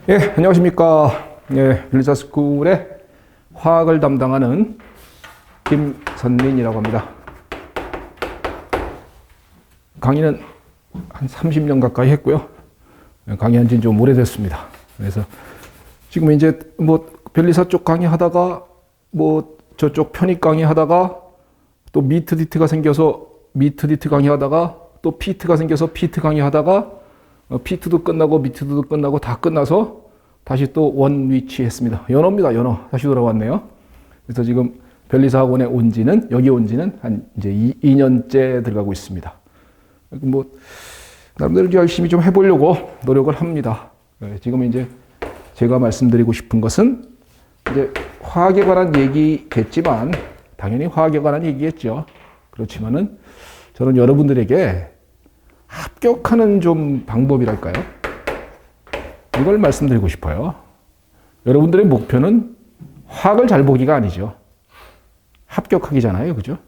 예, 안녕하십니까. 예, 변리사스쿨의 화학을 담당하는 김선민이라고 합니다. 강의는 한 30년 가까이 했고요. 강의한 지는 좀 오래됐습니다. 그래서 지금 이제 변리사 쪽 강의하다가 저쪽 편입 강의하다가 또 미트 디트가 생겨서 미트 디트 강의하다가 또 피트가 생겨서 피트 강의하다가 피트도 끝나고 미트도 끝나고 다 끝나서 다시 또 원위치 했습니다. 연어입니다. 연어. 다시 돌아왔네요. 그래서 지금 변리사 학원에 여기 온 지는 한 이제 2년째 들어가고 있습니다. 나름대로 열심히 좀 해보려고 노력을 합니다. 지금 이제 제가 말씀드리고 싶은 것은 이제 화학에 관한 얘기겠지만, 당연히 화학에 관한 얘기겠죠. 그렇지만은 저는 여러분들에게 합격하는 좀 방법이랄까요? 이걸 말씀드리고 싶어요. 여러분들의 목표는 화학을 잘 보기가 아니죠. 합격하기잖아요. 그죠?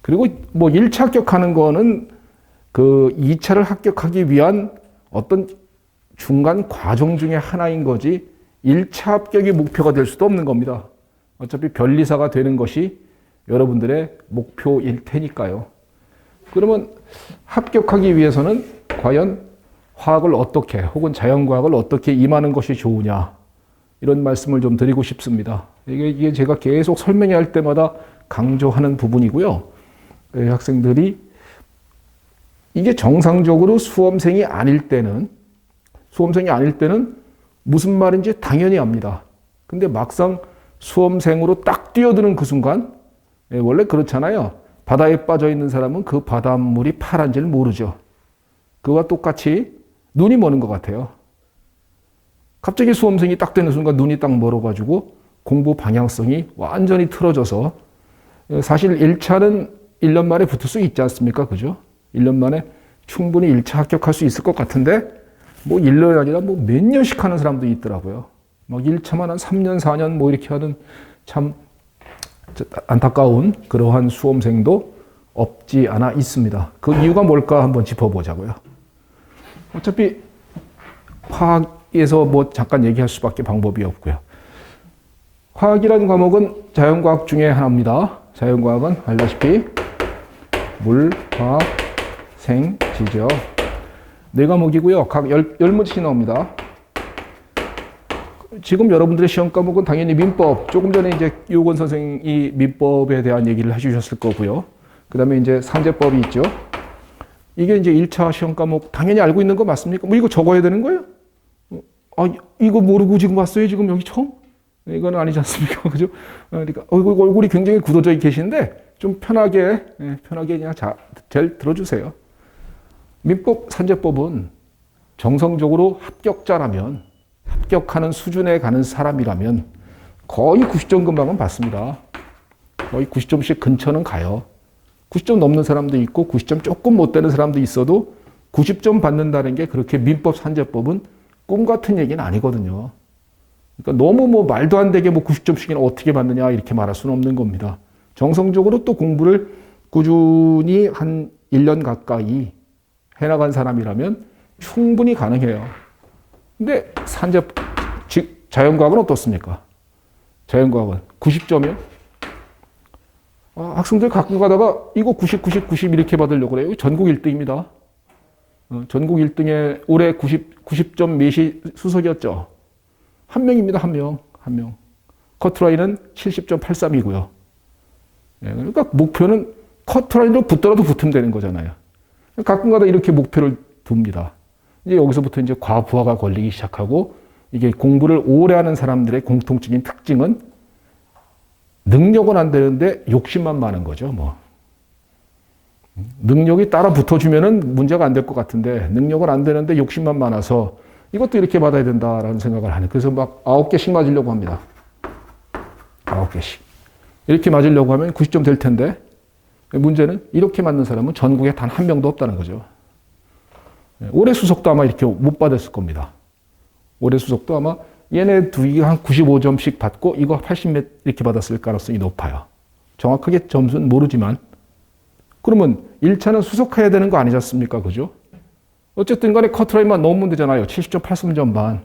그리고 1차 합격하는 거는 그 2차를 합격하기 위한 어떤 중간 과정 중에 하나인 거지 1차 합격이 목표가 될 수도 없는 겁니다. 어차피 변리사가 되는 것이 여러분들의 목표일 테니까요. 그러면 합격하기 위해서는 과연 화학을 어떻게 혹은 자연과학을 어떻게 임하는 것이 좋으냐, 이런 말씀을 좀 드리고 싶습니다. 이게 제가 계속 설명할 때마다 강조하는 부분이고요. 학생들이 이게 정상적으로 수험생이 아닐 때는 무슨 말인지 당연히 압니다. 근데 막상 수험생으로 딱 뛰어드는 그 순간, 원래 그렇잖아요. 바다에 빠져 있는 사람은 그 바닷물이 파란지를 모르죠. 그와 똑같이 눈이 머는 것 같아요. 갑자기 수험생이 딱 되는 순간 눈이 딱 멀어가지고 공부 방향성이 완전히 틀어져서, 사실 1차는 1년 만에 붙을 수 있지 않습니까? 그죠? 1년 만에 충분히 1차 합격할 수 있을 것 같은데, 1년이 아니라 몇 년씩 하는 사람도 있더라고요. 1차만 한 3년, 4년 이렇게 하는 참 안타까운 그러한 수험생도 없지 않아 있습니다. 그 이유가 뭘까 한번 짚어보자고요. 어차피 화학에서 잠깐 얘기할 수밖에 방법이 없고요. 화학이라는 과목은 자연과학 중에 하나입니다. 자연과학은 알다시피 물, 화학, 생, 지죠. 4과목이고요. 각 10문제씩 나옵니다. 지금 여러분들의 시험 과목은 당연히 민법, 조금 전에 이제 유건 선생이 민법에 대한 얘기를 해주셨을 거고요. 그 다음에 이제 산재법이 있죠. 이게 이제 1차 시험 과목 당연히 알고 있는 거 맞습니까? 이거 적어야 되는 거예요? 이거 모르고 지금 왔어요? 지금 여기 처음? 이건 아니지 않습니까? 그죠? 그러니까 얼굴이 굉장히 굳어져 계시는데 좀 편하게 그냥 잘 들어주세요. 민법, 산재법은 정성적으로 합격하는 수준에 가는 사람이라면 거의 90점 근방은 받습니다. 거의 90점씩 근처는 가요. 90점 넘는 사람도 있고 90점 조금 못 되는 사람도 있어도 90점 받는다는 게 그렇게 민법, 산재법은 꿈 같은 얘기는 아니거든요. 그러니까 너무 말도 안 되게 90점씩이나 어떻게 받느냐 이렇게 말할 수는 없는 겁니다. 정성적으로 또 공부를 꾸준히 한 1년 가까이 해나간 사람이라면 충분히 가능해요. 근데 자연과학은 어떻습니까? 자연과학은 90점이요? 학생들 가끔 가다가 이거 90 이렇게 받으려고 그래요. 전국 1등입니다. 전국 1등에 올해 90점 몇이 수석이었죠. 한 명입니다. 한 명. 커트라인은 70.83이고요. 그러니까 목표는 커트라인으로 붙더라도 붙으면 되는 거잖아요. 가끔가다 이렇게 목표를 둡니다. 이제 여기서부터 이제 과부하가 걸리기 시작하고, 이게 공부를 오래 하는 사람들의 공통적인 특징은 능력은 안 되는데 욕심만 많은 거죠. 능력이 따라 붙어주면은 문제가 안 될 것 같은데 능력은 안 되는데 욕심만 많아서 이것도 이렇게 받아야 된다라는 생각을 하는. 그래서 9개씩 맞으려고 합니다. 9개씩. 이렇게 맞으려고 하면 90점 될 텐데, 문제는 이렇게 맞는 사람은 전국에 단 한 명도 없다는 거죠. 올해 수석도 아마 이렇게 못 받았을 겁니다. 올해 수석도 아마 얘네 둘이 한 95점씩 받고 이거 80몇 이렇게 받았을 가능성이 높아요. 정확하게 점수는 모르지만. 그러면 1차는 수석해야 되는 거 아니지 않습니까? 그죠? 어쨌든 간에 커트라인만 넣으면 되잖아요. 70점, 80점만.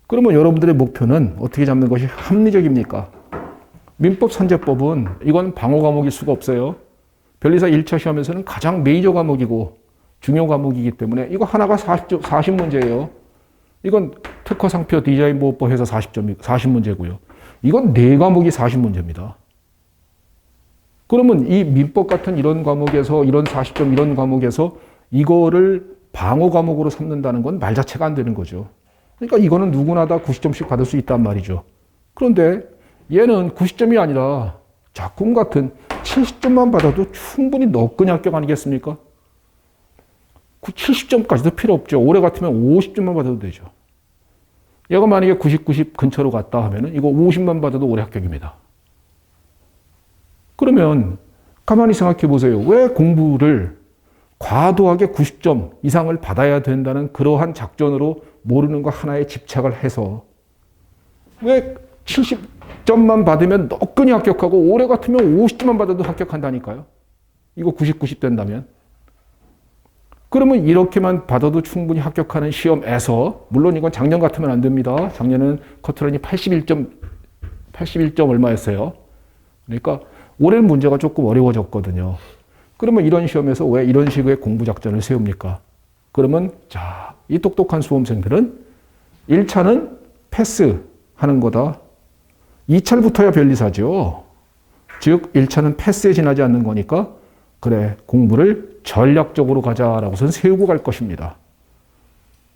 그러면 여러분들의 목표는 어떻게 잡는 것이 합리적입니까? 민법 산재법은 이건 방어 과목일 수가 없어요. 변리사 1차 시험에서는 가장 메이저 과목이고 중요 과목이기 때문에 이거 하나가 40문제예요. 이건 특허 상표 디자인 보호법에서 40문제고요. 이건 4과목이 40문제입니다. 그러면 이 민법 같은 이런 과목에서 이런 40점 이런 과목에서 이거를 방어 과목으로 삼는다는 건 말 자체가 안 되는 거죠. 그러니까 이거는 누구나 다 90점씩 받을 수 있단 말이죠. 그런데 얘는 90점이 아니라 작품 같은 70점만 받아도 충분히 너끈히 합격 아니겠습니까? 70점까지도 필요 없죠. 올해 같으면 50점만 받아도 되죠. 얘가 만약에 90 근처로 갔다 하면은 이거 50만 받아도 올해 합격입니다. 그러면 가만히 생각해 보세요. 왜 공부를 과도하게 90점 이상을 받아야 된다는 그러한 작전으로 모르는 거 하나에 집착을 해서 왜 70점만 받으면 너끈히 합격하고 올해 같으면 50점만 받아도 합격한다니까요. 이거 90 된다면. 그러면 이렇게만 받아도 충분히 합격하는 시험에서, 물론 이건 작년 같으면 안 됩니다. 작년은 커트라인이 81점 얼마였어요. 그러니까 올해는 문제가 조금 어려워졌거든요. 그러면 이런 시험에서 왜 이런 식의 공부 작전을 세웁니까? 그러면 자, 이 똑똑한 수험생들은 1차는 패스하는 거다. 2차를 붙어야 변리사죠. 즉 1차는 패스에 지나지 않는 거니까 그래, 공부를 전략적으로 가자라고선 세우고 갈 것입니다.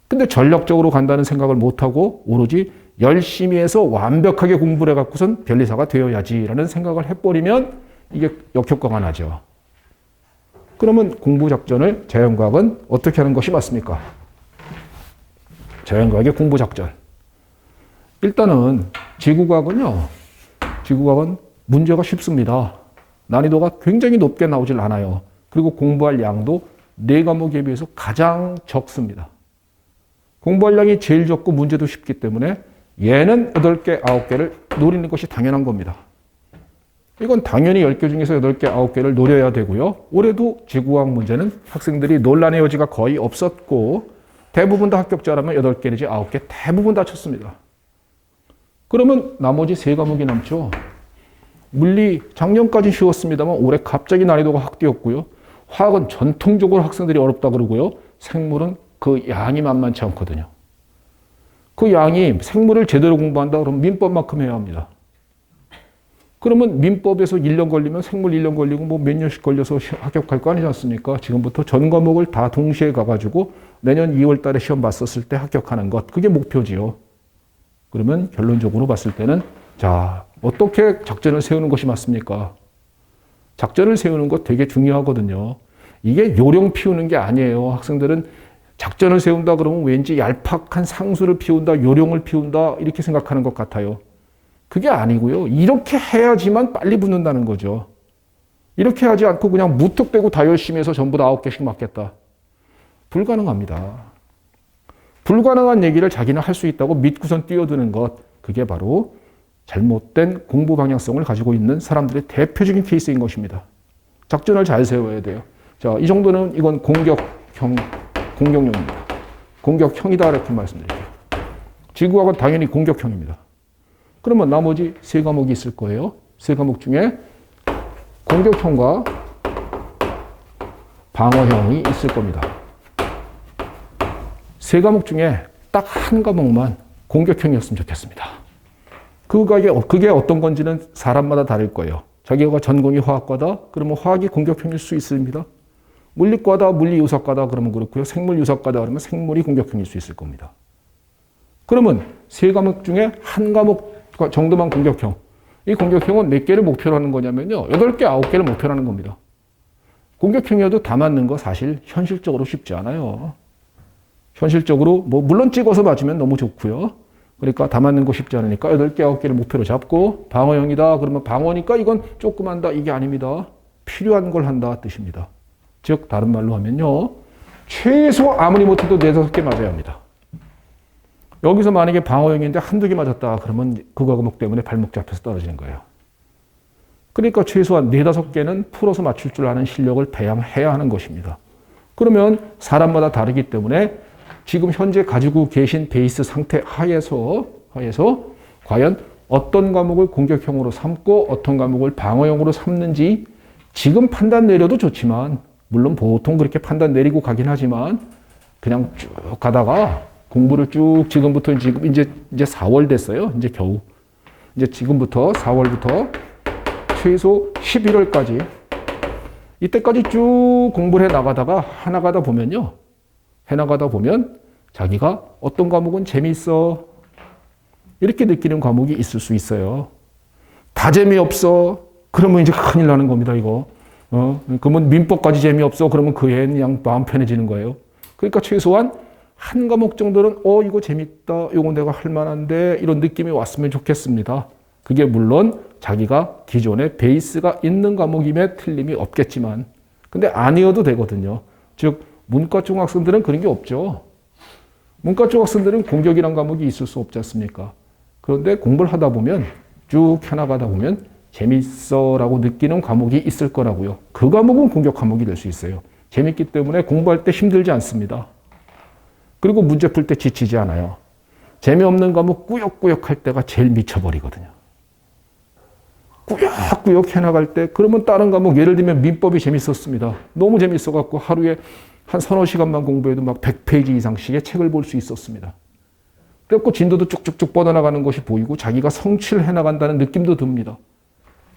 근데 전략적으로 간다는 생각을 못하고 오로지 열심히 해서 완벽하게 공부를 해갖고선 변리사가 되어야지라는 생각을 해버리면 이게 역효과가 나죠. 그러면 공부 작전을 자연과학은 어떻게 하는 것이 맞습니까? 자연과학의 공부 작전. 일단은 지구과학은 문제가 쉽습니다. 난이도가 굉장히 높게 나오질 않아요. 그리고 공부할 양도 4과목에 비해서 가장 적습니다. 공부할 양이 제일 적고 문제도 쉽기 때문에 얘는 8개, 9개를 노리는 것이 당연한 겁니다. 이건 당연히 10개 중에서 8개, 9개를 노려야 되고요. 올해도 지구과학 문제는 학생들이 논란의 여지가 거의 없었고 대부분 다 합격자라면 8개 내지 9개 대부분 다 쳤습니다. 그러면 나머지 3과목이 남죠. 물리 작년까지 쉬웠습니다만 올해 갑자기 난이도가 확 뛰었고요. 화학은 전통적으로 학생들이 어렵다 그러고요. 생물은 그 양이 만만치 않거든요. 그 양이 생물을 제대로 공부한다 그러면 민법만큼 해야 합니다. 그러면 민법에서 1년 걸리면 생물 1년 걸리고 뭐 몇 년씩 걸려서 합격할 거 아니지 않습니까? 지금부터 전 과목을 다 동시에 가가지고 내년 2월 달에 시험 봤었을 때 합격하는 것. 그게 목표지요. 그러면 결론적으로 봤을 때는 자, 어떻게 작전을 세우는 것이 맞습니까? 작전을 세우는 것 되게 중요하거든요. 이게 요령 피우는 게 아니에요. 학생들은 작전을 세운다 그러면 왠지 얄팍한 상수를 피운다, 요령을 피운다 이렇게 생각하는 것 같아요. 그게 아니고요. 이렇게 해야지만 빨리 붙는다는 거죠. 이렇게 하지 않고 그냥 무턱대고 다 열심히 해서 전부 다 9개씩 맞겠다. 불가능합니다. 불가능한 얘기를 자기는 할 수 있다고 믿고선 뛰어드는 것. 그게 바로 잘못된 공부 방향성을 가지고 있는 사람들의 대표적인 케이스인 것입니다. 작전을 잘 세워야 돼요. 자, 이 정도는 이건 공격용입니다. 공격형이다 이렇게 말씀드릴게요. 지구과학은 당연히 공격형입니다. 그러면 나머지 3과목이 있을 거예요. 3과목 중에 공격형과 방어형이 있을 겁니다. 3과목 중에 딱 한 과목만 공격형이었으면 좋겠습니다. 그게 어떤 건지는 사람마다 다를 거예요. 자기가 전공이 화학과다? 그러면 화학이 공격형일 수 있습니다. 물리과다, 물리유사과다 그러면 그렇고요. 생물유사과다 그러면 생물이 공격형일 수 있을 겁니다. 그러면 3과목 중에 한 과목 정도만 공격형. 이 공격형은 몇 개를 목표로 하는 거냐면요. 8개, 9개를 목표로 하는 겁니다. 공격형이어도 다 맞는 거 사실 현실적으로 쉽지 않아요. 현실적으로 물론 찍어서 맞으면 너무 좋고요. 그러니까 다 맞는 거 쉽지 않으니까 8개, 9개를 목표로 잡고 방어형이다. 그러면 방어니까 이건 조금 한다. 이게 아닙니다. 필요한 걸 한다 뜻입니다. 즉 다른 말로 하면요. 최소 아무리 못해도 4, 5개 맞아야 합니다. 여기서 만약에 방어형인데 한두 개 맞았다. 그러면 그 과목 때문에 발목 잡혀서 떨어지는 거예요. 그러니까 최소한 4-5개는 풀어서 맞출 줄 아는 실력을 배양해야 하는 것입니다. 그러면 사람마다 다르기 때문에 지금 현재 가지고 계신 베이스 상태 하에서 과연 어떤 과목을 공격형으로 삼고 어떤 과목을 방어형으로 삼는지 지금 판단 내려도 좋지만, 물론 보통 그렇게 판단 내리고 가긴 하지만, 그냥 쭉 가다가 공부를 쭉 지금부터 지금 이제 4월 됐어요. 이제 겨우. 이제 지금부터 4월부터 최소 11월까지 이때까지 쭉 공부를 해 나가다가 해나가다 보면 자기가 어떤 과목은 재미있어 이렇게 느끼는 과목이 있을 수 있어요. 다 재미없어 그러면 이제 큰일 나는 겁니다. 이거 그러면 민법까지 재미없어 그러면 그 애는 그냥 마음 편해지는 거예요. 그러니까 최소한 한 과목 정도는 이거 재밌다, 이거 내가 할 만한데 이런 느낌이 왔으면 좋겠습니다. 그게 물론 자기가 기존에 베이스가 있는 과목임에 틀림이 없겠지만, 근데 아니어도 되거든요. 즉 문과 쪽 학생들은 그런 게 없죠. 문과 쪽 학생들은 공격이란 과목이 있을 수 없지 않습니까? 그런데 공부를 하다 보면 쭉 해나가다 보면 재밌어라고 느끼는 과목이 있을 거라고요. 그 과목은 공격 과목이 될 수 있어요. 재밌기 때문에 공부할 때 힘들지 않습니다. 그리고 문제 풀 때 지치지 않아요. 재미없는 과목 꾸역꾸역 할 때가 제일 미쳐버리거든요. 꾸역꾸역 해나갈 때, 그러면 다른 과목, 예를 들면 민법이 재밌었습니다. 너무 재밌어갖고 하루에 한 3-4시간만 공부해도 막 100페이지 이상씩의 책을 볼 수 있었습니다. 그래갖고 진도도 쭉쭉쭉 뻗어나가는 것이 보이고 자기가 성취를 해나간다는 느낌도 듭니다.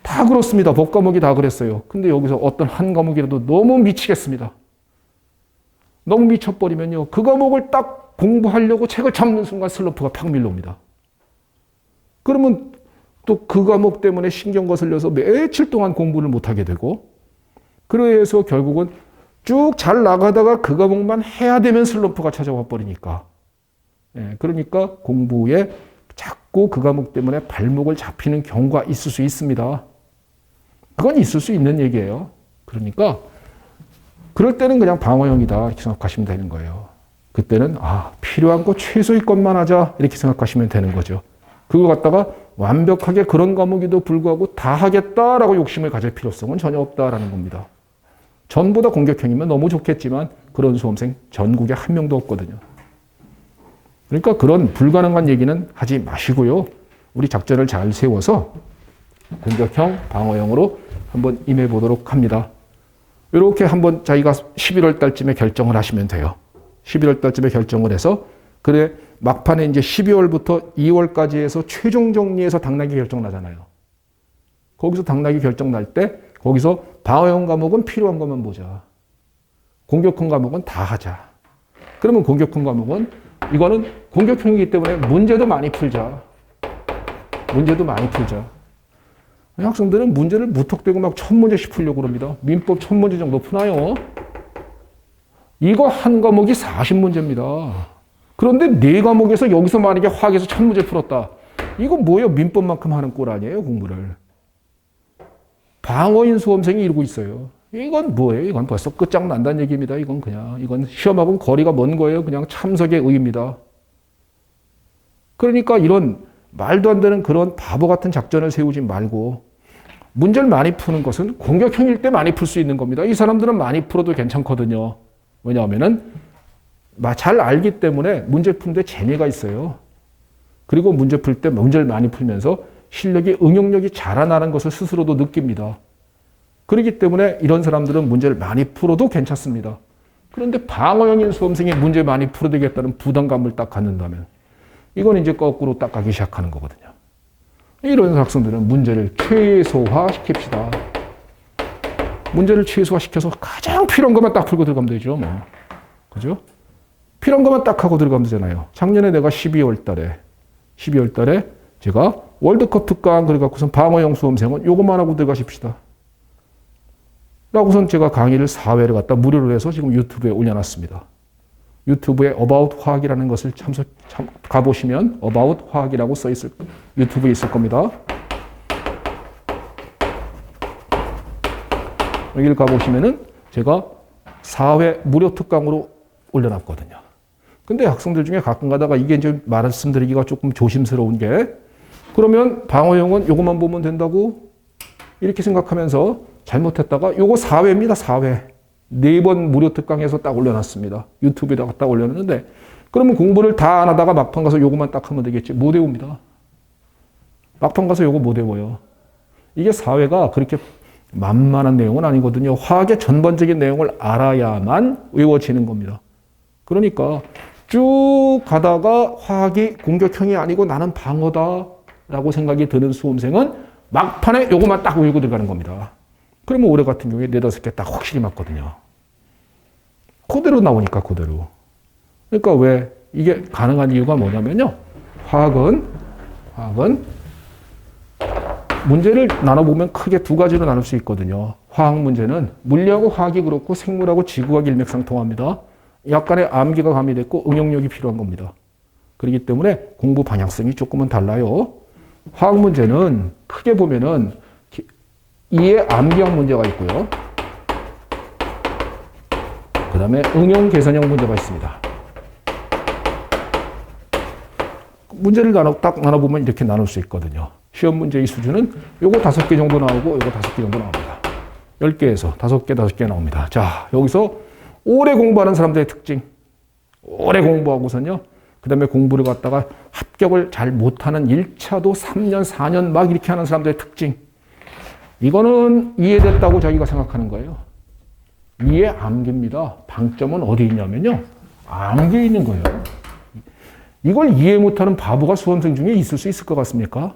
다 그렇습니다. 법과목이 다 그랬어요. 근데 여기서 어떤 한 과목이라도 너무 미치겠습니다. 너무 미쳐버리면요, 그 과목을 딱 공부하려고 책을 잡는 순간 슬럼프가 팍 밀려옵니다. 그러면 또 그 과목 때문에 신경 거슬려서 며칠 동안 공부를 못하게 되고, 그래서 결국은 쭉 잘 나가다가 그 과목만 해야 되면 슬럼프가 찾아와 버리니까. 그러니까 공부에 자꾸 그 과목 때문에 발목을 잡히는 경우가 있을 수 있습니다. 그건 있을 수 있는 얘기예요. 그러니까 그럴 때는 그냥 방어형이다 이렇게 생각하시면 되는 거예요. 그때는 필요한 거 최소의 것만 하자 이렇게 생각하시면 되는 거죠. 그거 갖다가 완벽하게 그런 과목에도 불구하고 다 하겠다라고 욕심을 가질 필요성은 전혀 없다라는 겁니다. 전부 다 공격형이면 너무 좋겠지만 그런 수험생 전국에 한 명도 없거든요. 그러니까 그런 불가능한 얘기는 하지 마시고요. 우리 작전을 잘 세워서 공격형, 방어형으로 한번 임해 보도록 합니다. 이렇게 한번 자기가 11월 달쯤에 결정을 하시면 돼요. 11월 달쯤에 결정을 해서, 그래 막판에 이제 12월부터 2월까지 해서 최종 정리해서 당락이 결정 나잖아요. 거기서 당락이 결정 날 때 거기서 방어형 과목은 필요한 것만 보자. 공격형 과목은 다 하자. 그러면 공격형 과목은 이거는 공격형이기 때문에 문제도 많이 풀자. 학생들은 문제를 무턱대고 막 1000문제씩 풀려고 그럽니다. 민법 1000문제 정도 푸나요? 이거 한 과목이 40문제입니다. 그런데 4과목에서 여기서 만약에 화학에서 1000문제 풀었다. 이거 뭐예요? 민법만큼 하는 꼴 아니에요, 공부를. 방어인 수험생이 이러고 있어요. 이건 뭐예요? 이건 벌써 끝장난다는 얘기입니다. 이건 시험하고는 거리가 먼 거예요. 그냥 참석의 의의입니다. 그러니까 이런 말도 안 되는 그런 바보 같은 작전을 세우지 말고, 문제를 많이 푸는 것은 공격형일 때 많이 풀 수 있는 겁니다. 이 사람들은 많이 풀어도 괜찮거든요. 왜냐하면은 잘 알기 때문에 문제 푸는데 재미가 있어요. 그리고 문제 풀 때 문제를 많이 풀면서 실력이, 응용력이 자라나는 것을 스스로도 느낍니다. 그렇기 때문에 이런 사람들은 문제를 많이 풀어도 괜찮습니다. 그런데 방어형인 수험생이 문제 많이 풀어야 되겠다는 부담감을 딱 갖는다면 이건 이제 거꾸로 딱 가기 시작하는 거거든요. 이런 학생들은 문제를 최소화시킵시다. 문제를 최소화시켜서 가장 필요한 것만 딱 풀고 들어가면 되죠. 그죠? 필요한 것만 딱 하고 들어가면 되잖아요. 작년에 내가 12월 달에 제가 월드컵 특강 그래갖고선 방어형 수험생은 요것만 하고 들어가십시다. 라고선 제가 강의를 4회를 갖다 무료로 해서 지금 유튜브에 올려놨습니다. 유튜브에 About 화학이라는 것을 가보시면 About 화학이라고 써있을, 유튜브에 있을 겁니다. 여기를 가보시면은 제가 4회 무료 특강으로 올려놨거든요. 근데 학생들 중에 가끔 가다가 이게 이제 말씀드리기가 조금 조심스러운 게, 그러면 방어형은 요것만 보면 된다고? 이렇게 생각하면서 잘못했다가 요거 4회입니다. 4회. 4번 무료 특강에서 딱 올려놨습니다. 유튜브에다가 딱 올려놨는데 그러면 공부를 다 안 하다가 막판 가서 요거만 딱 하면 되겠지. 못 외웁니다. 막판 가서 요거 못 외워요. 이게 4회가 그렇게 만만한 내용은 아니거든요. 화학의 전반적인 내용을 알아야만 외워지는 겁니다. 그러니까 쭉 가다가 화학이 공격형이 아니고 나는 방어다 라고 생각이 드는 수험생은 막판에 요거만 딱 외우고 들어가는 겁니다. 그러면 올해 같은 경우에 4-5개 딱 확실히 맞거든요. 그대로 나오니까 그대로. 그러니까 왜 이게 가능한 이유가 뭐냐면요. 화학은 문제를 나눠보면 크게 2가지로 나눌 수 있거든요. 화학 문제는 물리하고 화학이 그렇고 생물하고 지구하고 일맥상통합니다. 약간의 암기가 가미됐고 응용력이 필요한 겁니다. 그렇기 때문에 공부 방향성이 조금은 달라요. 화학 문제는 크게 보면은 이해 암기형 문제가 있고요. 그 다음에 응용 계산형 문제가 있습니다. 문제를 딱 나눠보면 이렇게 나눌 수 있거든요. 시험 문제의 수준은 요거 5개 정도 나오고 요거 5개 정도 나옵니다. 10개에서 5개, 5개 나옵니다. 자, 여기서 오래 공부하는 사람들의 특징. 오래 공부하고선요. 그 다음에 공부를 갖다가 합격을 잘 못하는 1차도 3년, 4년 막 이렇게 하는 사람들의 특징. 이거는 이해됐다고 자기가 생각하는 거예요. 이해 암기입니다. 방점은 어디 있냐면요. 암기에 있는 거예요. 이걸 이해 못하는 바보가 수험생 중에 있을 수 있을 것 같습니까?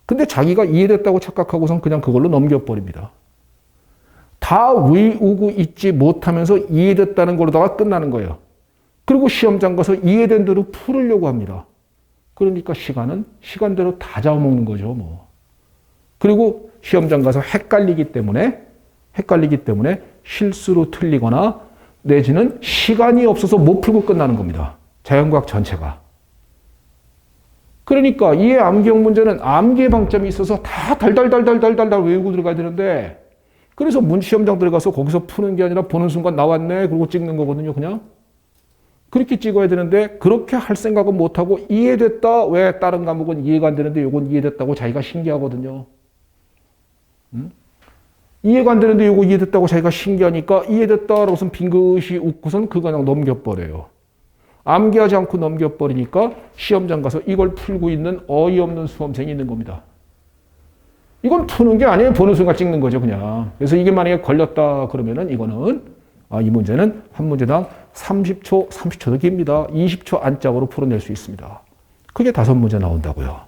근데 자기가 이해됐다고 착각하고선 그냥 그걸로 넘겨버립니다. 다 외우고 있지 못하면서 이해됐다는 걸로다가 끝나는 거예요. 그리고 시험장 가서 이해된 대로 풀으려고 합니다. 그러니까 시간은 시간대로 다 잡아먹는 거죠, 뭐. 그리고 시험장 가서 헷갈리기 때문에 실수로 틀리거나 내지는 시간이 없어서 못 풀고 끝나는 겁니다. 자연과학 전체가. 그러니까 이해 암기형 문제는 암기의 방점이 있어서 다 달달달달달달 외우고 들어가야 되는데 그래서 시험장 들어가서 거기서 푸는 게 아니라 보는 순간 나왔네 그러고 찍는 거거든요. 그냥. 그렇게 찍어야 되는데 그렇게 할 생각은 못하고 이해됐다. 왜 다른 과목은 이해가 안 되는데 이건 이해됐다고 자기가 신기하거든요. 이해가 안 되는데 이거 이해됐다고 자기가 신기하니까 이해됐다라고선 빙긋이 웃고선 그거 그냥 넘겨버려요. 암기하지 않고 넘겨버리니까 시험장 가서 이걸 풀고 있는 어이없는 수험생이 있는 겁니다. 이건 푸는 게 아니에요. 보는 순간 찍는 거죠, 그냥. 그래서 이게 만약에 걸렸다 그러면은 이거는 이 문제는 한 문제당 30초도 깁니다. 20초 안짝으로 풀어낼 수 있습니다. 그게 5문제 나온다고요.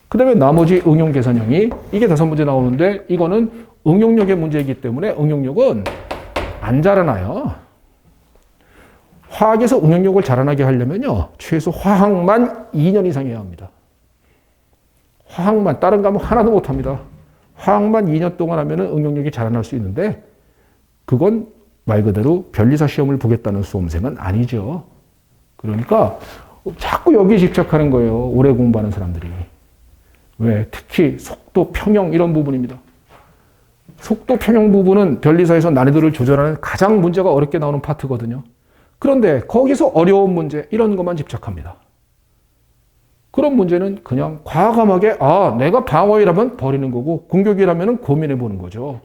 그 다음에 나머지 응용 계산형이 이게 5문제 나오는데 이거는 응용력의 문제이기 때문에 응용력은 안 자라나요. 화학에서 응용력을 자라나게 하려면요. 최소 화학만 2년 이상 해야 합니다. 화학만, 다른 과목 하나도 못합니다. 화학만 2년 동안 하면 응용력이 자라날 수 있는데 그건 말 그대로 변리사 시험을 보겠다는 수험생은 아니죠. 그러니까 자꾸 여기에 집착하는 거예요. 오래 공부하는 사람들이. 왜? 특히 속도, 평형 이런 부분입니다. 속도, 평형 부분은 변리사에서 난이도를 조절하는 가장 문제가 어렵게 나오는 파트거든요. 그런데 거기서 어려운 문제 이런 것만 집착합니다. 그런 문제는 그냥 과감하게 내가 방어이라면 버리는 거고 공격이라면 고민해 보는 거죠.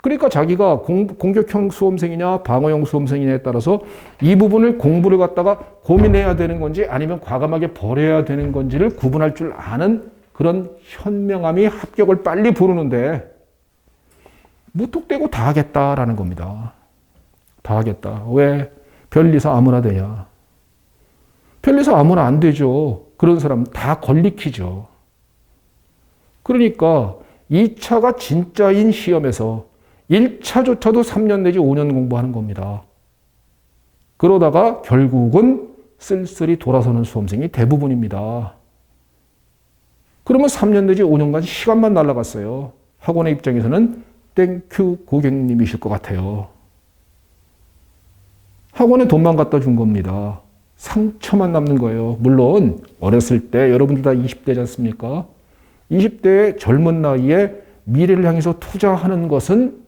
그러니까 자기가 공격형 수험생이냐 방어형 수험생이냐에 따라서 이 부분을 공부를 갖다가 고민해야 되는 건지 아니면 과감하게 버려야 되는 건지를 구분할 줄 아는 그런 현명함이 합격을 빨리 부르는데 무턱대고 다 하겠다라는 겁니다. 다 하겠다. 왜? 변리사 아무나 되냐? 변리사 아무나 안 되죠. 그런 사람 다 걸리키죠. 그러니까 2차가 진짜인 시험에서 1차조차도 3년 내지 5년 공부하는 겁니다. 그러다가 결국은 쓸쓸히 돌아서는 수험생이 대부분입니다. 그러면 3년 내지 5년간 시간만 날아갔어요. 학원의 입장에서는 땡큐 고객님이실 것 같아요. 학원에 돈만 갖다 준 겁니다. 상처만 남는 거예요. 물론 어렸을 때 여러분들 다 20대지 않습니까? 20대의 젊은 나이에 미래를 향해서 투자하는 것은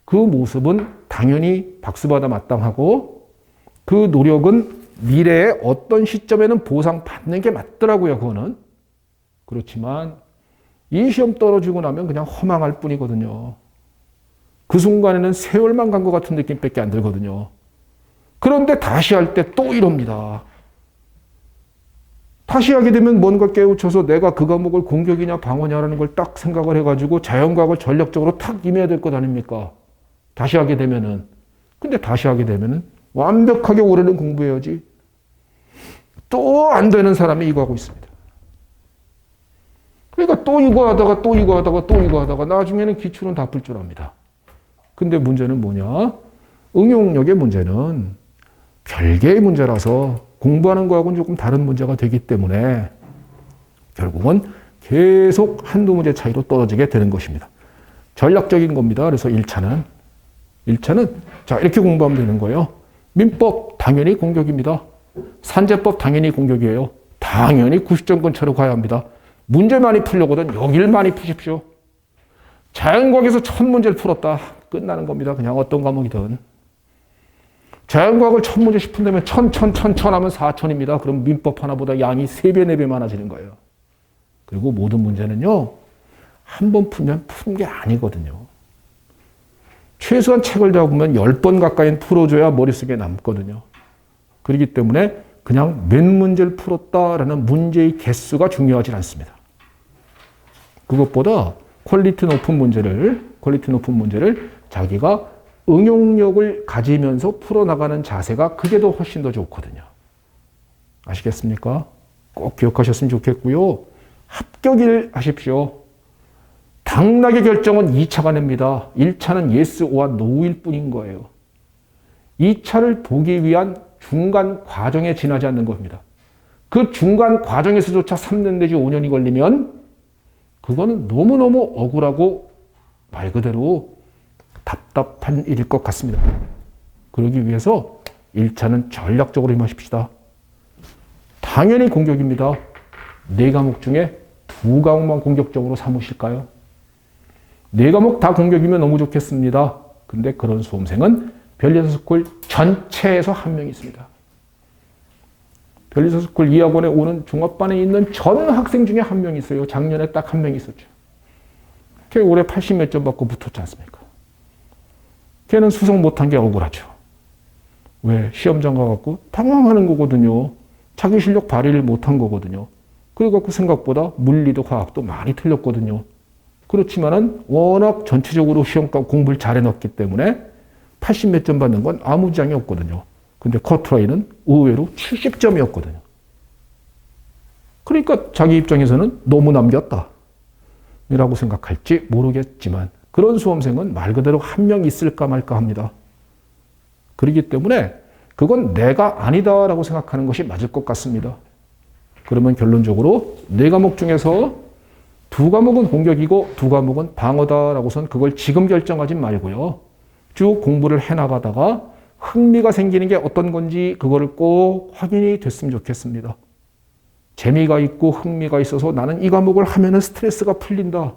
그 모습은 당연히 박수받아 마땅하고 그 노력은 미래의 어떤 시점에는 보상받는 게 맞더라고요. 그거는. 그렇지만 이 시험 떨어지고 나면 그냥 허망할 뿐이거든요. 그 순간에는 세월만 간 것 같은 느낌밖에 안 들거든요. 그런데 다시 할 때 또 이럽니다. 다시 하게 되면 뭔가 깨우쳐서 내가 그 과목을 공격이냐 방어냐라는 걸 딱 생각을 해가지고 자연과학을 전략적으로 탁 임해야 될 것 아닙니까? 다시 하게 되면은. 근데 다시 하게 되면은 완벽하게 올해는 공부해야지. 또 안 되는 사람이 이거 하고 있습니다. 그러니까 또 이거 하다가 또 이거 하다가 또 이거 하다가 나중에는 기출은 다 풀 줄 압니다. 근데 문제는 뭐냐? 응용력의 문제는 별개의 문제라서 공부하는 거하고는 조금 다른 문제가 되기 때문에 결국은 계속 한두 문제 차이로 떨어지게 되는 것입니다. 전략적인 겁니다. 그래서 1차는 자, 이렇게 공부하면 되는 거예요. 민법 당연히 공격입니다. 산재법 당연히 공격이에요. 당연히 90점 근처로 가야 합니다. 문제 많이 풀려거든 여길 많이 푸십시오. 자연과학에서 1000문제를 풀었다. 끝나는 겁니다. 그냥 어떤 과목이든. 자연과학을 1000문제씩 푼다면 1000 하면 4000입니다. 그럼 민법 하나보다 양이 3배, 4배 많아지는 거예요. 그리고 모든 문제는요. 한 번 풀면 푼 게 아니거든요. 최소한 책을 잡으면 10번 가까이는 풀어줘야 머릿속에 남거든요. 그렇기 때문에 그냥 몇 문제를 풀었다라는 문제의 개수가 중요하지 않습니다. 그것보다 퀄리티 높은 문제를 자기가 응용력을 가지면서 풀어나가는 자세가 그게 더 훨씬 더 좋거든요. 아시겠습니까? 꼭 기억하셨으면 좋겠고요. 합격을 하십시오. 당락의 결정은 2차가 냅니다. 1차는 예스와 노일 뿐인 거예요. 2차를 보기 위한 중간 과정에 지나지 않는 겁니다. 그 중간 과정에서조차 3년 내지 5년이 걸리면 그거는 너무너무 억울하고 말 그대로 답답한 일일 것 같습니다. 그러기 위해서 1차는 전략적으로 임하십시다. 당연히 공격입니다. 4과목 중에 2과목만 공격적으로 삼으실까요? 4과목 다 공격이면 너무 좋겠습니다. 근데 그런 수험생은 별리서스쿨 전체에서 한 명 있습니다. 별리서스쿨 2학원에 오는 중학반에 있는 전 학생 중에 한 명 있어요. 작년에 딱 한 명 있었죠. 걔 올해 80몇 점 받고 붙었지 않습니까? 걔는 수석 못한 게 억울하죠. 왜? 시험장 가갖고 당황하는 거거든요. 자기 실력 발휘를 못한 거거든요. 그래갖고 생각보다 물리도 과학도 많이 틀렸거든요. 그렇지만은 워낙 전체적으로 시험과 공부를 잘 해놨기 때문에 80몇 점 받는 건 아무 지장이 없거든요. 근데 커트라인은 의외로 70점이었거든요. 그러니까 자기 입장에서는 너무 남겼다. 이라고 생각할지 모르겠지만 그런 수험생은 말 그대로 한 명 있을까 말까 합니다. 그렇기 때문에 그건 내가 아니다라고 생각하는 것이 맞을 것 같습니다. 그러면 결론적으로 4과목 중에서 2과목은 공격이고 2과목은 방어다라고선 그걸 지금 결정하지 말고요. 쭉 공부를 해나가다가 흥미가 생기는 게 어떤 건지 그거를 꼭 확인이 됐으면 좋겠습니다. 재미가 있고 흥미가 있어서 나는 이 과목을 하면은 스트레스가 풀린다.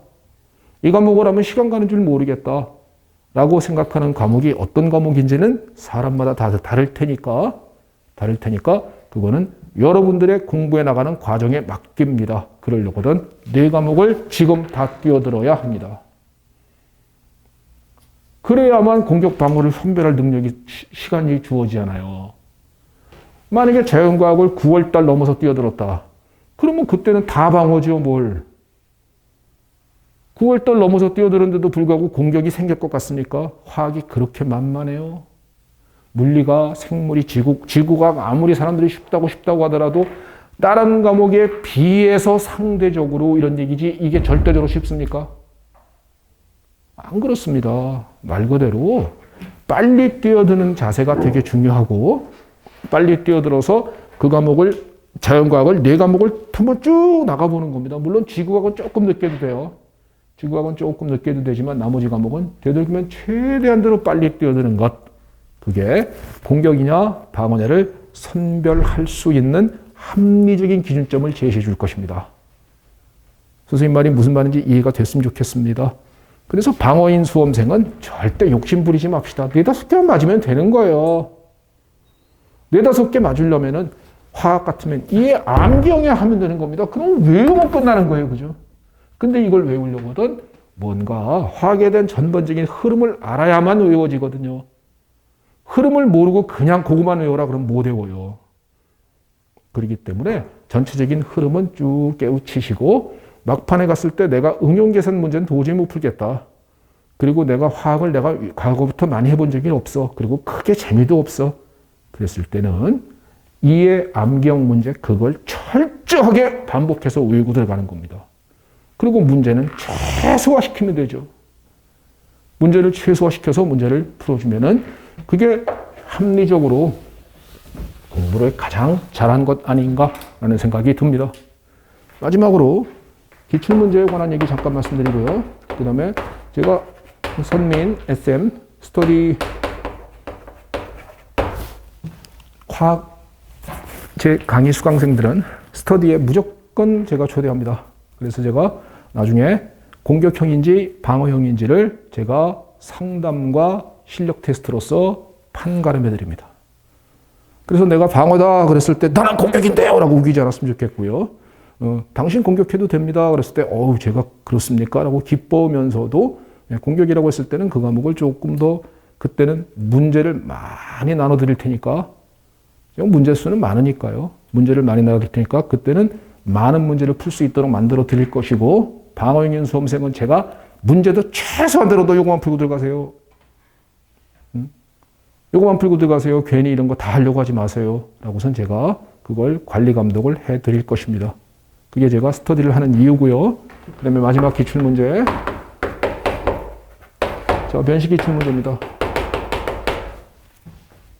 이 과목을 하면 시간 가는 줄 모르겠다. 라고 생각하는 과목이 어떤 과목인지는 사람마다 다 다를 테니까 그거는 여러분들의 공부해 나가는 과정에 맡깁니다. 그러려거든 4과목을 지금 다 뛰어들어야 합니다. 그래야만 공격 방어를 선별할 능력이 시간이 주어지잖아요. 만약에 자연과학을 9월달 넘어서 뛰어들었다. 그러면 그때는 다 방어죠, 뭘. 9월달 넘어서 뛰어들었는데도 불구하고 공격이 생길 것 같습니까? 화학이 그렇게 만만해요. 물리가, 생물이, 지구가 아무리 사람들이 쉽다고 하더라도 다른 과목에 비해서 상대적으로 이런 얘기지 이게 절대적으로 쉽습니까? 안 그렇습니다. 말 그대로 빨리 뛰어드는 자세가 되게 중요하고 빨리 뛰어들어서 그 과목을 자연과학을 4과목을 한번 쭉 나가보는 겁니다. 물론 지구과학은 조금 늦게도 돼요. 지구과학은 조금 늦게도 되지만 나머지 과목은 되도록이면 최대한대로 빨리 뛰어드는 것. 그게 공격이냐 방어냐를 선별할 수 있는 합리적인 기준점을 제시해 줄 것입니다. 선생님 말이 무슨 말인지 이해가 됐으면 좋겠습니다. 그래서 방어인 수험생은 절대 욕심 부리지 맙시다. 4-5개만 맞으면 되는 거예요. 4-5개 맞으려면은 화학 같으면 얘 암기형에 하면 되는 겁니다. 그럼 외우면 끝나는 거예요. 그죠? 근데 이걸 외우려거든 뭔가 화학에 대한 전반적인 흐름을 알아야만 외워지거든요. 흐름을 모르고 그냥 그것만 외워라 그러면 못 외워요. 그렇기 때문에 전체적인 흐름은 쭉 깨우치시고 막판에 갔을 때 내가 응용 계산 문제는 도저히 못 풀겠다. 그리고 내가 화학을 내가 과거부터 많이 해본 적이 없어. 그리고 크게 재미도 없어. 그랬을 때는 이해 암기형 문제 그걸 철저하게 반복해서 외우고 들어가는 겁니다. 그리고 문제는 최소화시키면 되죠. 문제를 최소화시켜서 문제를 풀어주면은 그게 합리적으로 공부를 가장 잘한 것 아닌가라는 생각이 듭니다. 마지막으로 기출문제에 관한 얘기 잠깐 말씀드리고요. 그 다음에 제가 선민 SM 스터디 과학 제 강의 수강생들은 스터디에 무조건 제가 초대합니다. 그래서 제가 나중에 공격형인지 방어형인지를 제가 상담과 실력 테스트로서 판가름해 드립니다. 그래서 내가 방어다 그랬을 때 나는 공격인데요 라고 우기지 않았으면 좋겠고요. 당신 공격해도 됩니다 그랬을 때 제가 그렇습니까? 라고 기뻐하면서도 공격이라고 했을 때는 그 과목을 조금 더 그때는 문제를 많이 나눠 드릴 테니까 문제 수는 많으니까요. 문제를 많이 나눠 드릴 테니까 그때는 많은 문제를 풀 수 있도록 만들어 드릴 것이고 방어형인 수험생은 제가 문제도 최소한 들어도 요거만 풀고 들어가세요. 요거만 풀고 들어가세요. 괜히 이런 거 다 하려고 하지 마세요. 라고선 제가 그걸 관리 감독을 해 드릴 것입니다. 그게 제가 스터디를 하는 이유고요. 그 다음에 마지막 기출문제. 자, 변식 기출문제입니다.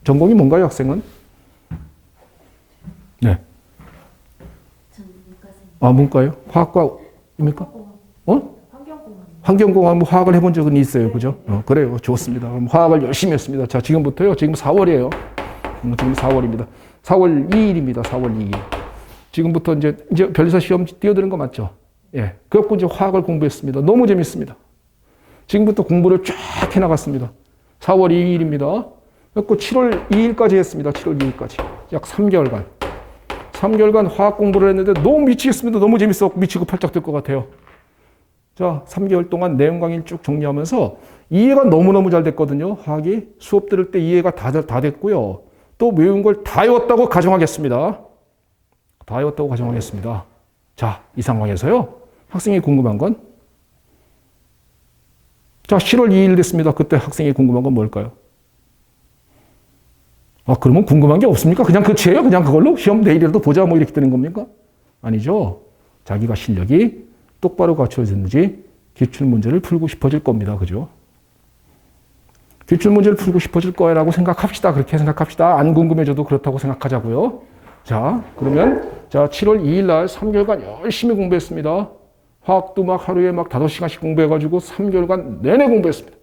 전공이 뭔가요, 학생은? 네. 문과요? 화학과입니까? 환경공학 화학을 해본 적은 있어요. 그죠? 그래요. 좋습니다. 그럼 화학을 열심히 했습니다. 자, 지금부터요. 지금 4월이에요. 지금 4월입니다. 4월 2일입니다. 4월 2일. 지금부터 이제 변리사 시험 뛰어드는 거 맞죠? 예. 그래갖고 이제 화학을 공부했습니다. 너무 재밌습니다. 지금부터 공부를 쫙 해나갔습니다. 4월 2일입니다. 그래갖고 7월 2일까지 했습니다. 7월 2일까지. 약 3개월간. 3개월간 화학 공부를 했는데 너무 미치겠습니다. 너무 재밌어. 미치고 팔짝 들 것 같아요. 자, 3개월 동안 내용 강의를 쭉 정리하면서 이해가 너무너무 잘 됐거든요. 화학이. 수업 들을 때 이해가 다 됐고요. 또 외운 걸 다 외웠다고 가정하겠습니다. 다 외웠다고 가정하겠습니다. 자, 이 상황에서요. 학생이 궁금한 건? 자, 7월 2일 됐습니다. 그때 학생이 궁금한 건 뭘까요? 그러면 궁금한 게 없습니까? 그냥 끝이에요? 그냥 그걸로? 시험 내일이라도 보자 뭐 이렇게 되는 겁니까? 아니죠. 자기가 실력이 똑바로 갖춰졌는지 기출문제를 풀고 싶어질 겁니다. 그죠? 기출문제를 풀고 싶어질 거라고 생각합시다. 그렇게 생각합시다. 안 궁금해져도 그렇다고 생각하자고요. 자, 그러면 7월 2일 날 3개월간 열심히 공부했습니다. 화학도 막 하루에 막 5시간씩 공부해가지고 3개월간 내내 공부했습니다.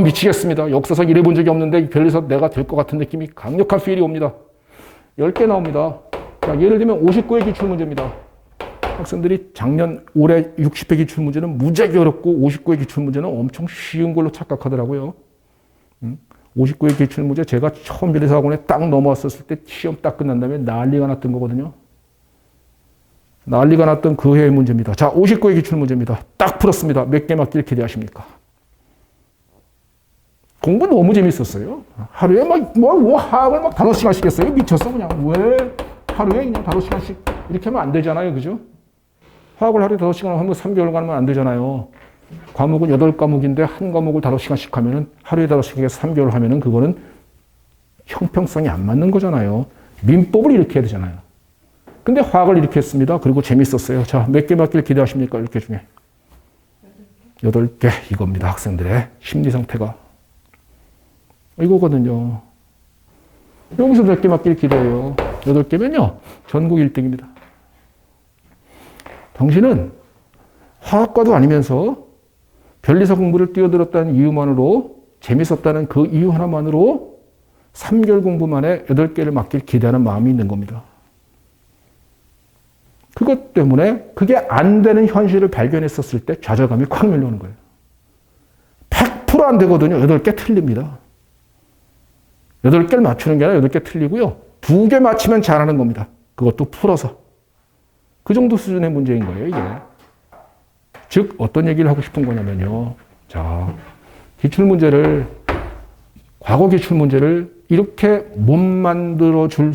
미치겠습니다. 역사상 이래 본 적이 없는데 변리사 내가 될 것 같은 느낌이 강력한 필이 옵니다. 10개 나옵니다. 자, 예를 들면 59의 기출문제입니다. 학생들이 올해 60회 기출문제는 무지하게 어렵고 59회 기출문제는 엄청 쉬운 걸로 착각하더라고요. 59회 기출문제 제가 처음 변리사학원에 딱 넘어왔었을 때 시험 딱 끝난 다음에 난리가 났던 거거든요. 난리가 났던 그 해의 문제입니다. 자, 59회 기출문제입니다. 딱 풀었습니다. 몇 개 맞길 기대하십니까? 공부 너무 재밌었어요. 하루에 화학을 5시간씩 했어요. 미쳤어, 그냥. 왜 하루에 그냥 5시간씩 이렇게 하면 안 되잖아요. 그죠? 화학을 하루에 5시간 하면 3개월간 하면 안 되잖아요. 과목은 8과목인데 한 과목을 5시간씩 하면은 하루에 5시간에서 3개월 하면은 그거는 형평성이 안 맞는 거잖아요. 민법을 이렇게 해야 되잖아요. 근데 화학을 이렇게 했습니다. 그리고 재밌었어요. 자, 몇 개 맞길 기대하십니까? 이렇게 중에. 8개 이겁니다. 학생들의 심리 상태가. 이거거든요. 여기서 몇 개 맞길 기대해요. 8개면요. 전국 1등입니다. 당신은 화학과도 아니면서 변리사 공부를 뛰어들었다는 이유만으로 재밌었다는 그 이유 하나만으로 3개월 공부 만에 8개를 맞길 기대하는 마음이 있는 겁니다. 그것 때문에 그게 안 되는 현실을 발견했었을 때 좌절감이 콱 밀려오는 거예요. 100% 안 되거든요. 8개 틀립니다. 8개를 맞추는 게 아니라 8개 틀리고요. 2개 맞히면 잘하는 겁니다. 그것도 풀어서. 그 정도 수준의 문제인 거예요, 이게. 즉 어떤 얘기를 하고 싶은 거냐면요. 자, 과거 기출문제를 이렇게 못 만들지는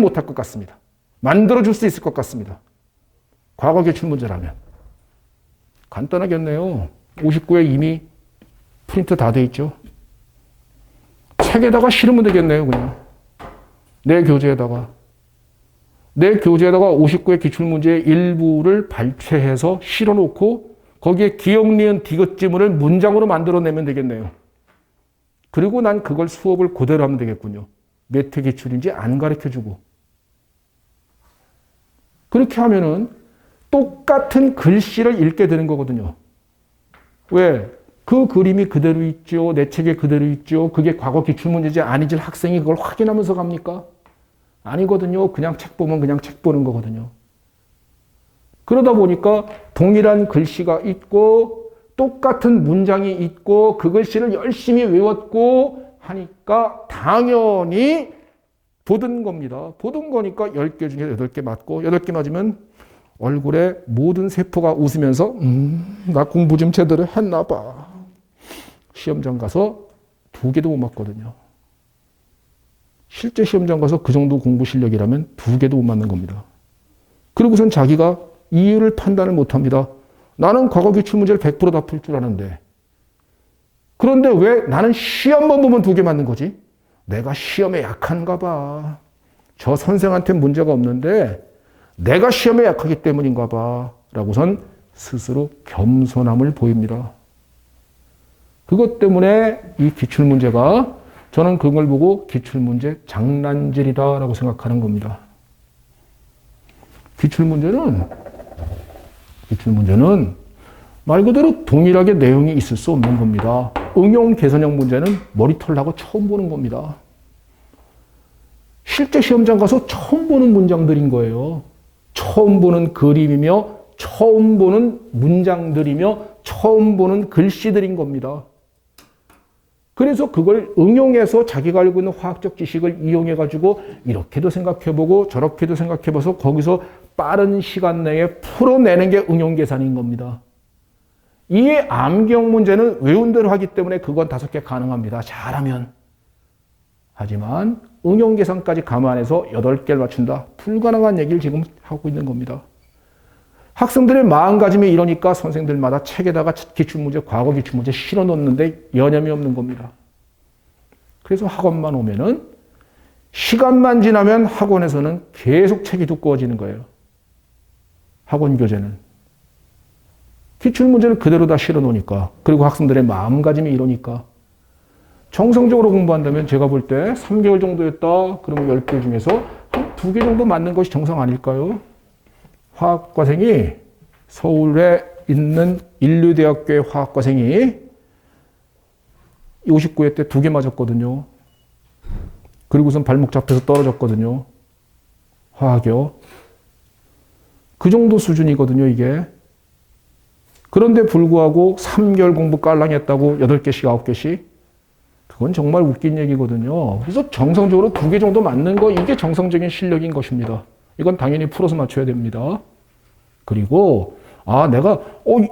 못할 것 같습니다. 만들어줄 수 있을 것 같습니다. 과거 기출문제라면. 간단하겠네요. 59에 이미 프린트 다 돼 있죠. 책에다가 실으면 되겠네요, 그냥. 내 교재에다가 59의 기출문제의 일부를 발췌해서 실어놓고 거기에 기억, 니은, 디귿, 지문을 문장으로 만들어내면 되겠네요. 그리고 난 그걸 수업을 그대로 하면 되겠군요. 몇 회 기출인지 안 가르쳐주고. 그렇게 하면은 똑같은 글씨를 읽게 되는 거거든요. 왜? 그 그림이 그대로 있죠. 내 책에 그대로 있죠. 그게 과거 기출문제지 아니지 학생이 그걸 확인하면서 갑니까? 아니거든요. 그냥 책 보면 그냥 책 보는 거거든요. 그러다 보니까 동일한 글씨가 있고 똑같은 문장이 있고 그 글씨를 열심히 외웠고 하니까 당연히 보던 겁니다. 보던 거니까 10개 중에 8개 맞고 8개 맞으면 얼굴에 모든 세포가 웃으면서 나 공부 좀 제대로 했나 봐. 시험장 가서 2개도 못 맞거든요. 실제 시험장 가서 그 정도 공부 실력이라면 2개도 못 맞는 겁니다. 그리고선 자기가 이유를 판단을 못합니다. 나는 과거 기출문제를 100%다 풀 줄 아는데. 그런데 왜 나는 시험만 보면 2개 맞는 거지? 내가 시험에 약한가 봐. 저 선생한테 문제가 없는데 내가 시험에 약하기 때문인가 봐. 라고선 스스로 겸손함을 보입니다. 그것 때문에 이 기출문제가 저는 그걸 보고 기출문제 장난질이다 라고 생각하는 겁니다. 기출문제는 말 그대로 동일하게 내용이 있을 수 없는 겁니다. 응용 계산형 문제는 머리털 나고 처음 보는 겁니다. 실제 시험장 가서 처음 보는 문장들인 거예요. 처음 보는 그림이며 처음 보는 문장들이며 처음 보는 글씨들인 겁니다. 그래서 그걸 응용해서 자기가 알고 있는 화학적 지식을 이용해가지고 이렇게도 생각해보고 저렇게도 생각해봐서 거기서 빠른 시간 내에 풀어내는 게 응용 계산인 겁니다. 이 암기형 문제는 외운 대로 하기 때문에 그건 5개 가능합니다. 잘하면. 하지만 응용 계산까지 감안해서 8개를 맞춘다. 불가능한 얘기를 지금 하고 있는 겁니다. 학생들의 마음가짐이 이러니까 선생들마다 책에다가 기출문제, 과거 기출문제 실어 놓는데 여념이 없는 겁니다. 그래서 학원만 오면은 시간만 지나면 학원에서는 계속 책이 두꺼워지는 거예요. 학원 교재는. 기출문제를 그대로 다 실어 놓으니까. 그리고 학생들의 마음가짐이 이러니까. 정성적으로 공부한다면 제가 볼 때 3개월 정도 했다. 그러면 10개 중에서 한 2개 정도 맞는 것이 정상 아닐까요? 화학과생이 서울에 있는 인류대학교의 화학과생이 59회 때 2개 맞았거든요. 그리고선 발목 잡혀서 떨어졌거든요. 화학이요. 그 정도 수준이거든요, 이게. 그런데 불구하고 3개월 공부 깔랑했다고 8개씩, 9개씩. 그건 정말 웃긴 얘기거든요. 그래서 정성적으로 2개 정도 맞는 거, 이게 정상적인 실력인 것입니다. 이건 당연히 풀어서 맞춰야 됩니다. 그리고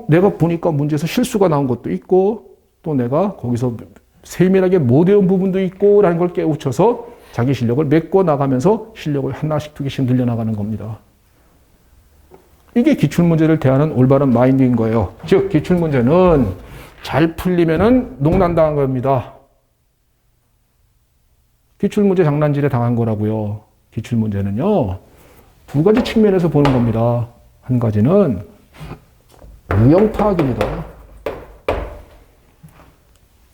내가 보니까 문제에서 실수가 나온 것도 있고 또 내가 거기서 세밀하게 못 외운 부분도 있고 라는 걸 깨우쳐서 자기 실력을 메꿔 나가면서 실력을 하나씩 2개씩 늘려나가는 겁니다. 이게 기출문제를 대하는 올바른 마인드인 거예요. 즉 기출문제는 잘 풀리면은 농난당한 겁니다. 기출문제 장난질에 당한 거라고요. 기출문제는요. 2가지 측면에서 보는 겁니다. 한 가지는 유형 파악입니다.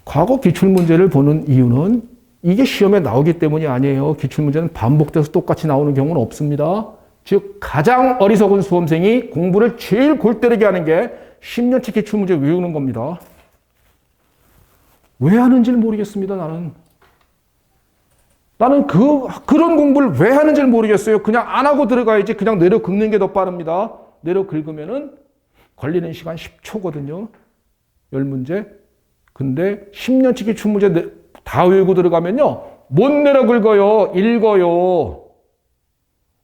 과거 기출문제를 보는 이유는 이게 시험에 나오기 때문이 아니에요. 기출문제는 반복돼서 똑같이 나오는 경우는 없습니다. 즉 가장 어리석은 수험생이 공부를 제일 골 때리게 하는 게 10년치 기출문제 외우는 겁니다. 왜 하는지를 모르겠습니다. 나는 그런 공부를 왜 하는지를 모르겠어요. 그냥 안 하고 들어가야지. 그냥 내려 긁는 게 더 빠릅니다. 내려 긁으면은 걸리는 시간 10초거든요. 10문제. 근데 10년치 기출문제 다 외우고 들어가면요. 못 내려 긁어요. 읽어요.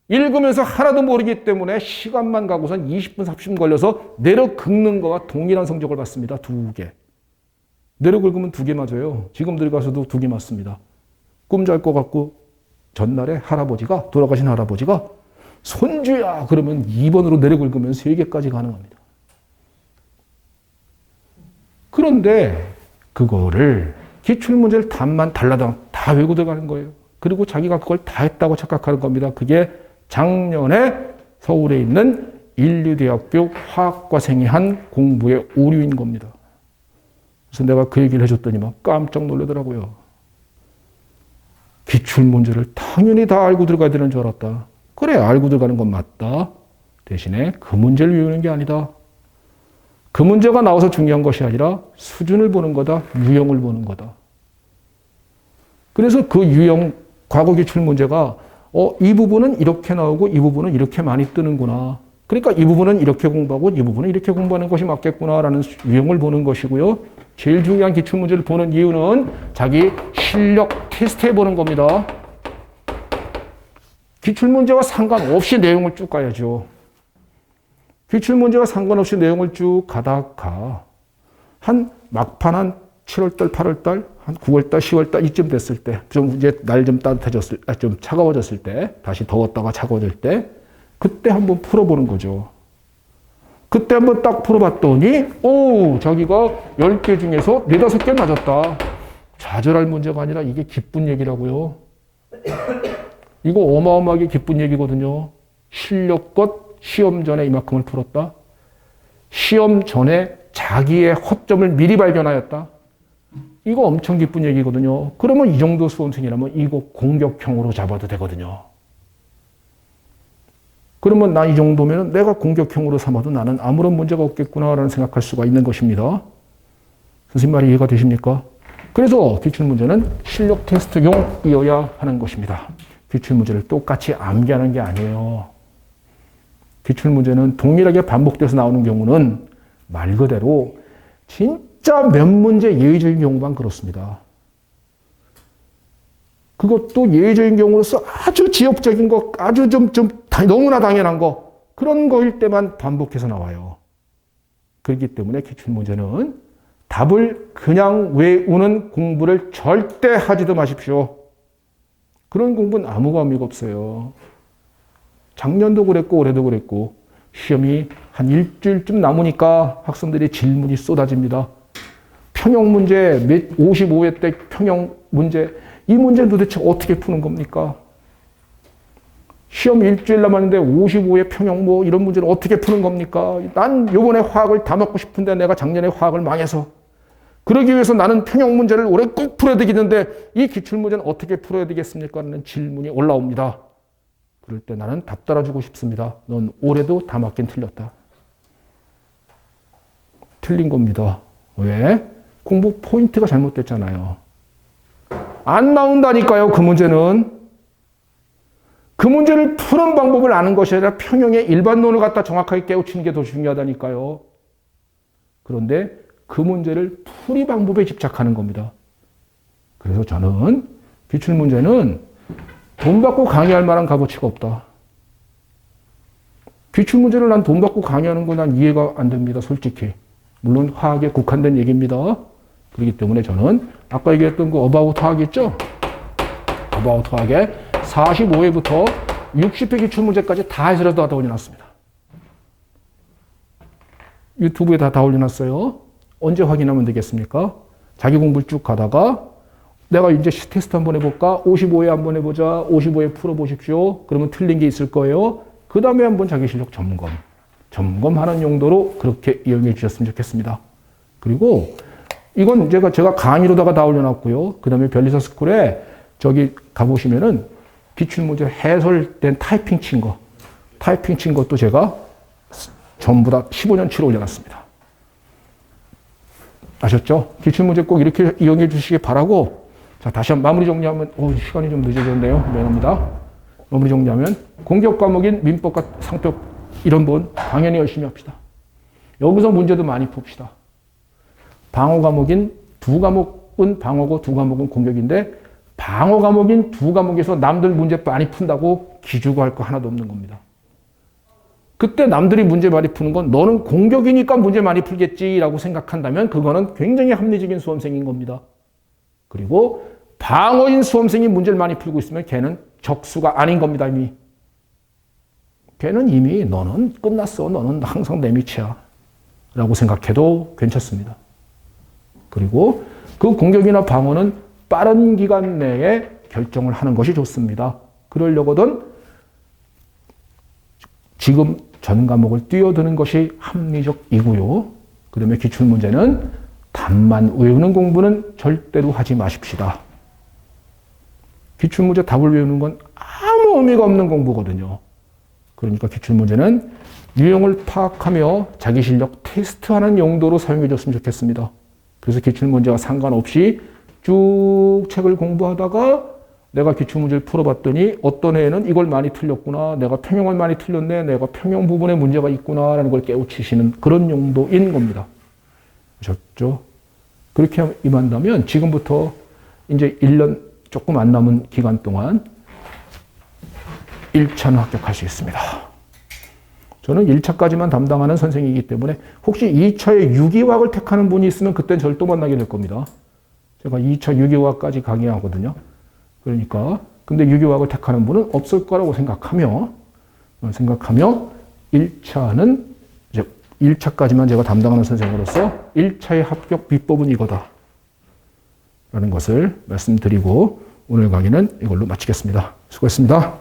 읽으면서 하나도 모르기 때문에 시간만 가고선 20분, 30분 걸려서 내려 긁는 거와 동일한 성적을 받습니다. 2개. 내려 긁으면 2개 맞아요. 지금 들어가서도 2개 맞습니다. 꿈 잘 것 같고 전날에 할아버지가, 돌아가신 할아버지가 손주야 그러면 2번으로 내려 긁으면 3개까지 가능합니다. 그런데 그거를 기출문제를 답만 달라당 다 외우고 들어가는 거예요. 그리고 자기가 그걸 다 했다고 착각하는 겁니다. 그게 작년에 서울에 있는 인류대학교 화학과생이 한 공부의 오류인 겁니다. 그래서 내가 그 얘기를 해줬더니 막 깜짝 놀라더라고요. 기출문제를 당연히 다 알고 들어가야 되는 줄 알았다. 그래, 알고 들어가는 건 맞다. 대신에 그 문제를 외우는 게 아니다. 그 문제가 나와서 중요한 것이 아니라 수준을 보는 거다. 유형을 보는 거다. 그래서 그 유형 과거 기출 문제가 이 부분은 이렇게 나오고 이 부분은 이렇게 많이 뜨는구나. 그러니까 이 부분은 이렇게 공부하고 이 부분은 이렇게 공부하는 것이 맞겠구나라는 유형을 보는 것이고요. 제일 중요한 기출 문제를 보는 이유는 자기 실력 테스트해 보는 겁니다. 기출 문제와 상관없이 내용을 쭉 가야죠. 기출 문제와 상관없이 내용을 쭉 가다가 한 막판 한 7월달, 8월달, 한 9월달, 10월달 이쯤 됐을 때, 좀 이제 날 좀 따뜻해졌을, 좀 차가워졌을 때, 다시 더웠다가 차가워질 때, 그때 한번 풀어보는 거죠. 그때 한번 딱 풀어봤더니, 자기가 10개 중에서 4, 5개 맞았다. 좌절할 문제가 아니라 이게 기쁜 얘기라고요. 이거 어마어마하게 기쁜 얘기거든요. 실력껏 시험 전에 이만큼을 풀었다. 시험 전에 자기의 허점을 미리 발견하였다. 이거 엄청 기쁜 얘기거든요. 그러면 이 정도 수험생이라면 이거 공격형으로 잡아도 되거든요. 그러면 나 이 정도면 내가 공격형으로 삼아도 나는 아무런 문제가 없겠구나라는 생각할 수가 있는 것입니다. 선생님 말이 이해가 되십니까? 그래서 기출문제는 실력 테스트용이어야 하는 것입니다. 기출문제를 똑같이 암기하는 게 아니에요. 기출문제는 동일하게 반복돼서 나오는 경우는 말 그대로 진짜 몇 문제 예외적인 경우만 그렇습니다. 그것도 예외적인 경우로서 아주 지역적인 거, 아주 좀 너무나 당연한 거, 그런 거일 때만 반복해서 나와요. 그렇기 때문에 기출문제는 답을 그냥 외우는 공부를 절대 하지도 마십시오. 그런 공부는 아무 의미가 없어요. 작년도 그랬고 올해도 그랬고 시험이 한 일주일쯤 남으니까 학생들이 질문이 쏟아집니다. 평형 문제, 55회 때 평형 문제, 이 문제는 도대체 어떻게 푸는 겁니까? 시험 일주일 남았는데 55회 평형 뭐 이런 문제를 어떻게 푸는 겁니까? 난 요번에 화학을 다 먹고 싶은데 내가 작년에 화학을 망해서 그러기 위해서 나는 평형 문제를 올해 꼭 풀어야 되겠는데 이 기출문제는 어떻게 풀어야 되겠습니까? 라는 질문이 올라옵니다. 그럴 때 나는 답 따라주고 싶습니다. 넌 올해도 다 맞긴 틀렸다. 틀린 겁니다. 왜? 공부 포인트가 잘못됐잖아요. 안 나온다니까요, 그 문제는. 그 문제를 푸는 방법을 아는 것이 아니라 평형의 일반론을 갖다 정확하게 깨우치는 게 더 중요하다니까요. 그런데 그 문제를 풀이 방법에 집착하는 겁니다. 그래서 저는 기출문제는 돈 받고 강의할 만한 값어치가 없다. 기출문제를 난 돈 받고 강의하는 건 난 이해가 안 됩니다, 솔직히. 물론 화학에 국한된 얘기입니다. 그렇기 때문에 저는 아까 얘기했던 그 어바웃 화학 있죠? 어바웃 화학에 45회부터 60회 기출문제까지 다 해설해서 다 올려놨습니다. 유튜브에 다 올려놨어요. 언제 확인하면 되겠습니까? 자기 공부를 쭉 가다가 내가 이제 테스트 한번 해볼까? 55회 한번 해보자. 55회 풀어보십시오. 그러면 틀린 게 있을 거예요. 그 다음에 한번 자기 실력 점검하는 용도로 그렇게 이용해 주셨으면 좋겠습니다. 그리고 이건 제가 강의로다가 다 올려놨고요. 그 다음에 별리사 스쿨에 저기 가보시면은 기출문제 해설된 타이핑 친 것도 제가 전부 다 15년치로 올려놨습니다. 아셨죠? 기출문제 꼭 이렇게 이용해 주시기 바라고. 자, 다시 한번 마무리 정리하면, 시간이 좀 늦어졌네요. 미안합니다. 마무리 정리하면, 공격 과목인 민법과 상법, 이런 분, 당연히 열심히 합시다. 여기서 문제도 많이 풉시다. 방어 과목인 2과목은 방어고 2과목은 공격인데, 방어 과목인 두 과목에서 남들 문제 많이 푼다고 기죽어 할 거 하나도 없는 겁니다. 그때 남들이 문제 많이 푸는 건 너는 공격이니까 문제 많이 풀겠지라고 생각한다면 그거는 굉장히 합리적인 수험생인 겁니다. 그리고 방어인 수험생이 문제를 많이 풀고 있으면 걔는 적수가 아닌 겁니다, 이미. 걔는 이미 너는 끝났어. 너는 항상 내 밑이야. 라고 생각해도 괜찮습니다. 그리고 그 공격이나 방어는 빠른 기간 내에 결정을 하는 것이 좋습니다. 그러려거든 지금 전 과목을 뛰어드는 것이 합리적이고요. 그다음에 기출문제는 답만 외우는 공부는 절대로 하지 마십시다. 기출문제 답을 외우는 건 아무 의미가 없는 공부거든요. 그러니까 기출문제는 유형을 파악하며 자기 실력 테스트하는 용도로 사용해 줬으면 좋겠습니다. 그래서 기출문제와 상관없이 쭉 책을 공부하다가 내가 기출문제를 풀어봤더니 어떤 애는 이걸 많이 틀렸구나. 내가 평형을 많이 틀렸네. 내가 평형 부분에 문제가 있구나. 라는 걸 깨우치시는 그런 용도인 겁니다. 아셨죠? 그렇게 임한다면 지금부터 이제 1년 조금 안 남은 기간 동안 1차는 합격할 수 있습니다. 저는 1차까지만 담당하는 선생이기 때문에 혹시 2차에 유기화학을 택하는 분이 있으면 그땐 저를 또 만나게 될 겁니다. 제가 2차 유기화학까지 강의하거든요. 그러니까 근데 유기화학을 택하는 분은 없을 거라고 생각하며 1차는 이제 1차까지만 제가 담당하는 선생으로서 1차의 합격 비법은 이거다 라는 것을 말씀드리고 오늘 강의는 이걸로 마치겠습니다. 수고했습니다.